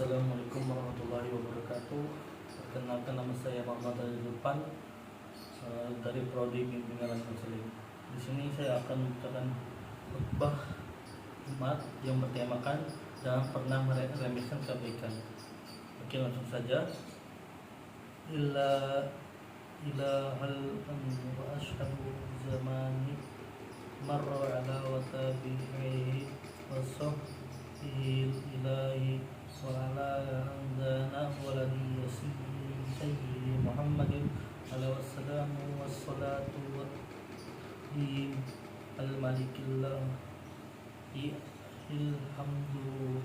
Assalamualaikum warahmatullahi wabarakatuh. Perkenalkan, nama saya Muhammad Ali Lutfan, dari Prodi Bimbingan Konseling. Di sini saya akan membacakan khutbah Jumat yang bertemakan jangan pernah meremehkan kebaikan. Oke, langsung saja. Ilahal wa ashhabu zamani marra ala wa tabi'ihi wa sahbihi ilahi wa ala andana waladi sayyidi Muhammadin alaihi wassalamu wassalatu wa al-malikillah ilhamdu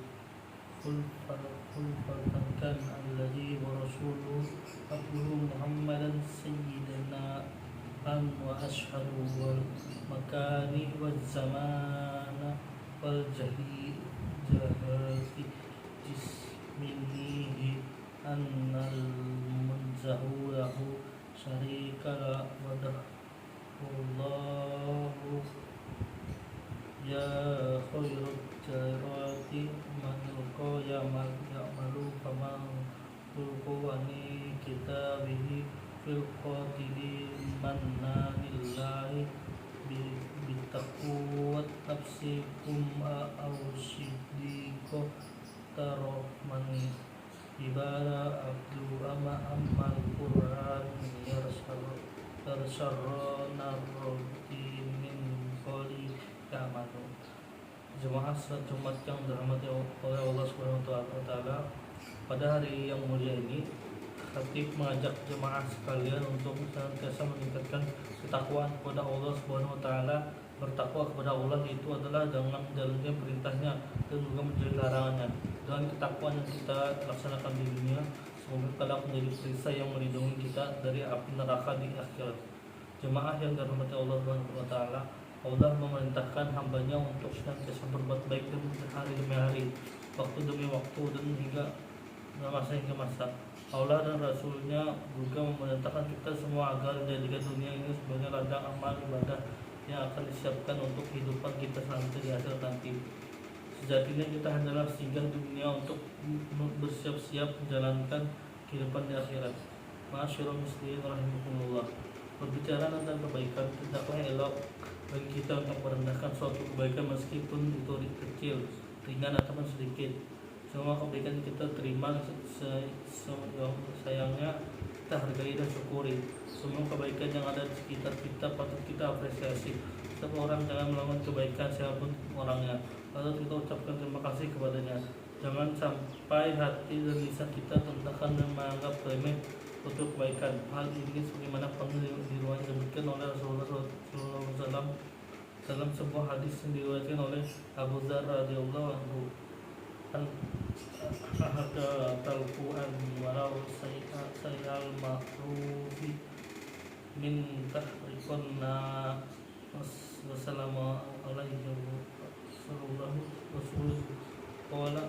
khulfatan kan alladhi wa rasuluhu abduhu Muhammadan sayyidina wa ashhadu wal makani wal zamana wal jahati jismihi annal munzahu lahu syarika wadahullahu ya khairul jarati man yulqa ya'malu faman kulqawani kitabihi fil qatili mannanillahi bitaqwat nafsikum awsidiko tarahmani ibara abdu amal Qur'an yarsarana roti min qoli kamanu. Jemaah salat Jumat yang dirahmati oleh Allah Subhanahu wa taala, pada hari yang mulia ini khatib mengajak jemaah sekalian untuk senantiasa meningkatkan ketakwaan kepada Allah Subhanahu wa taala. Bertakwa kepada Allah itu adalah dengan menjalankan perintahnya dan juga menjauhi larangannya. Dengan ketakwaan yang kita laksanakan di dunia, semoga kelak menjadi perisai yang melindungi kita dari api neraka di akhirat. Jemaah yang dirahmati Allah Subhanahu wa taala, Allah memerintahkan hambanya untuk senantiasa berbuat baik hari demi hari, waktu demi waktu, dan hingga masa. Allah dan Rasulnya juga memerintahkan kita semua agar menjadikan dunia ini sebagai ladang amal ibadah yang akan disiapkan untuk kehidupan kita selanjutnya di akhirat nanti. Sejatinya kita hanyalah singgah di dunia untuk bersiap-siap menjalankan kehidupan di akhirat. Ma'asyiral muslimin rahimakumullah. Berbicara tentang kebaikan, tidaklah elok bagi kita untuk merendahkan suatu kebaikan meskipun itu kecil, ringan ataupun sedikit. Semua kebaikan kita terima, sayangnya kita hargai dan syukuri. Semua kebaikan yang ada di sekitar kita patut kita apresiasi. Setiap orang jangan melakukan kebaikan siapapun orangnya, patut kita ucapkan terima kasih kepadanya. Jangan sampai hati dan lisan kita terendahkan dan menganggap remeh untuk kebaikan. Hal ini sebagaimana pernah diriwayatkan oleh Rasulullah SAW dalam sebuah hadis yang diriwayatkan oleh Abu Dzar radhiyallahu anhu. Ahada talquan walau sayal ma'rufi min tahriqanna wassalamu alaihi sallallahu rasul qala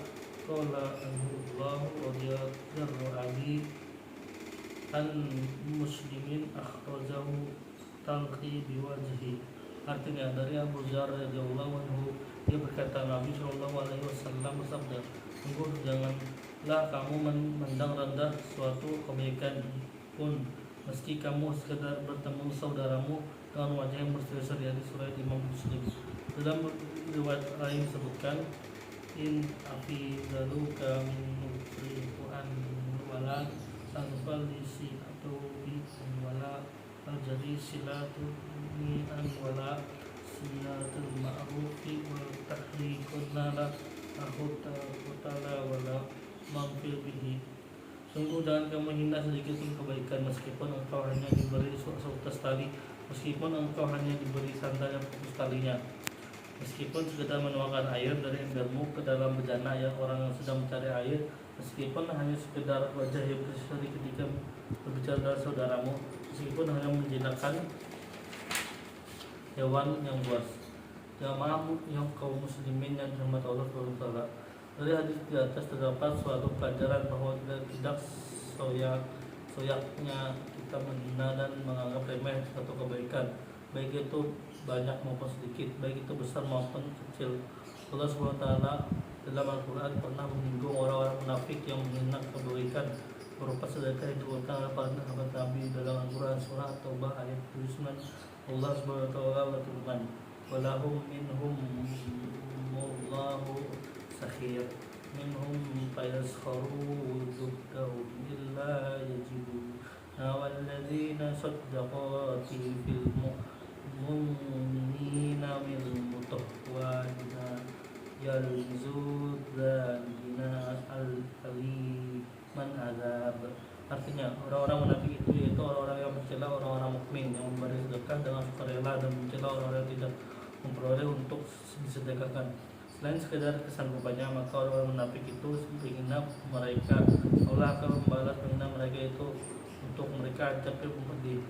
Allah radhiyallahu anhu an muslimin akhrajahu talqi biwajhi. Artinya dari Abu Dzar radhiyallahu anhu, dia berkata, Nabi Shallallahu alaihi wasallam bersabda, sungguh janganlah kamu memandang rendah suatu kebaikan pun meski kamu sekedar bertemu saudaramu dengan wajah yang berseri-seri. Di surah Imam Muslim. Dalam riwayat lain disebutkan, in afidaluka min nutri'an wala tanfalisi atau bi wala al-jadi silatu an wala silatul ma'rufi wa tahliqun nala akhutala wala mamfil bihi. Sungguh jangan kamu hina sedikit pun kebaikan meskipun engkau hanya diberi seutas tali, meskipun engkau hanya diberi sandal yang putus talinya, meskipun sekedar menuangkan air dari embermu ke dalam bejana yang orang yang sedang mencari air, meskipun hanya sekedar wajah yang berseri ketika berbicara dengan saudaramu, meskipun hanya menjinakkan hewan yang buas. Jamaah yang kaum muslimin yang dirahmati Allah SWT, dari hadis di atas terdapat suatu pelajaran bahwa tidak soyaknya kita menghina dan menganggap remeh suatu kebaikan, baik itu banyak maupun sedikit, baik itu besar maupun kecil. Allah SWT dalam Al-Quran pernah menyinggung orang-orang munafik munafik yang menghina kebaikan berupa sedekah itu utama para sahabat Nabi dalam Al-Quran surah At-Taubah ayat 79. Allah Subhanahu wa taala berfirman, "Walahum minhum mullahu sakhir minhum fayaskharu zuddahum illa yajibu walladzina saddaqati fil mu'minina wal mutawwadina yalzudzina al-aliman azab." Artinya orang-orang munafik itu yaitu orang-orang yang mencela orang-orang mukmin yang memberi sedekah dengan sukarela dan mencela orang-orang yang tidak memperoleh untuk disedekahkan. Selain sekedar kesanggupannya, maka orang-orang munafik itu menghina mereka. Allah akan membalas menghina mereka itu untuk mereka ancam pedih.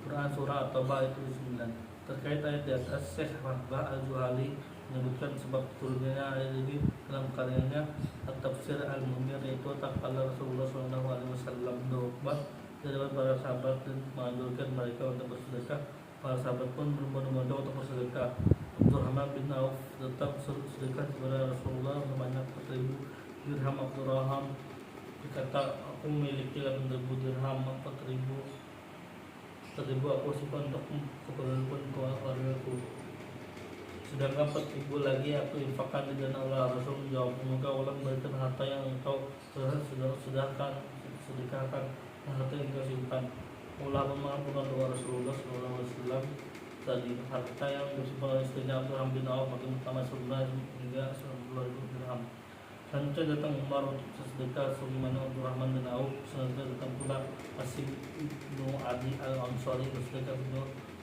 Quran surah At-Taubah ayat 9. Terkait ayat di atas, Syekh Rahbah Al-Zuhali menyebutkan sebab turunnya ayat ini dalam karyanya At-Tafsir Al-Munir, yaitu takala Rasulullah SAW berkhutbah di depan para sahabat dan menganjurkan mereka untuk bersedekah. Para sahabat pun berbondong-bondong untuk bersedekah. Abdurrahman bin Auf tetap sedekah kepada Rasulullah sebanyak 4.000 dirham. Abdurrahman berkata, "Aku memiliki 8.000 dirham, 4.000 aku simpan untuk keperluan keluargaku. Sedangkan 4.000 lagi aku infakkan di jalan Allah." Rasul menjawab, "Semoga Allah memberikan harta yang engkau sedekahkan dan harta yang engkau simpan." Allah mengampunkan doa Rasulullah SAW tadi. Harta yang disimpan oleh istrinya Abdurrahman bin Auf makin utama sebulan hingga 90 dirham. Selanjutnya datang Umar untuk sedekah sebagaimana Abdurrahman bin Auf. Selanjutnya datang pula Asim bin Adi Al-Ansari bersedekah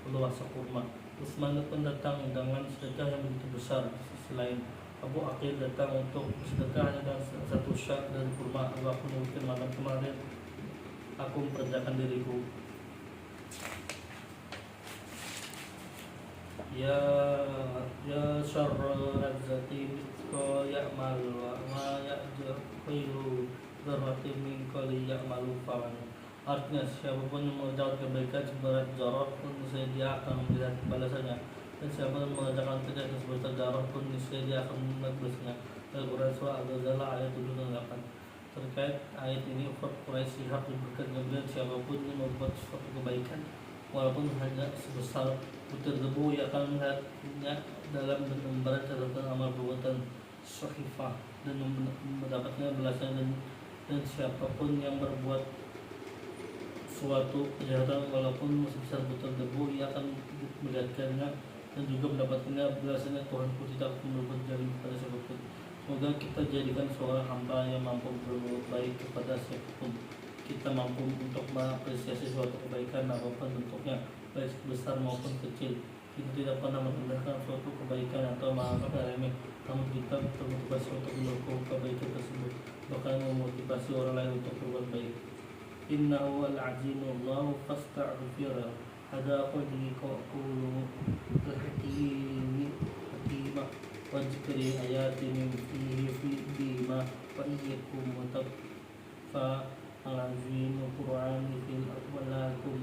untuk wasa kurma. Utsman pun datang dengan sedekah yang begitu besar. Selain Abu Aqil datang untuk sedekah hanya dengan satu syak dari kurma. Aku menyebutkan malam kemarin aku memperjakan diriku. Ya syarra razati ko ya'mal wa ma ya'jahilu dzarratin min qali ya'malu faman. Artinya siapapun yang mengerjakan kebaikan seberat zarah pun niscaya dia akan melihat balasannya, dan siapa yang mengerjakan kejahatan sebesar zarah pun niscaya dia akan melihat balasannya. Al-Quran surah Al-Ghazala ayat 7 dan 8. Terkait ayat ini, Ukhwat Quraisy Syihab berkata, siapapun yang membuat suatu kebaikan walaupun hanya sebesar butir debu, ia akan melihatnya dalam lembaran catatan amal perbuatan sahifah dan mendapatkan balasan. Dan siapapun yang berbuat suatu kejahatan walaupun sebesar butir debu, ia akan melihatkannya dan juga mendapatkannya balasannya. Tuhanku tidak akan berbuat zalim kepada siapapun. Semoga kita jadikan seorang hamba yang mampu berbuat baik kepada siapapun. Kita mampu untuk mengapresiasi suatu kebaikan apapun bentuknya, baik besar maupun kecil. Kita tidak pernah merendahkan suatu kebaikan atau menganggapnya remeh, namun kita termotivasi untuk mendukung kebaikan tersebut, bahkan memotivasi orang lain untuk berbuat baik. Innahu al-azimullahu fasta'ghfirah. Hada qadri qulu al-hakimah wa dzikri ayati min fihi fi bima wa iyyakum wa tafa al-azim Qur'an fil aqwalakum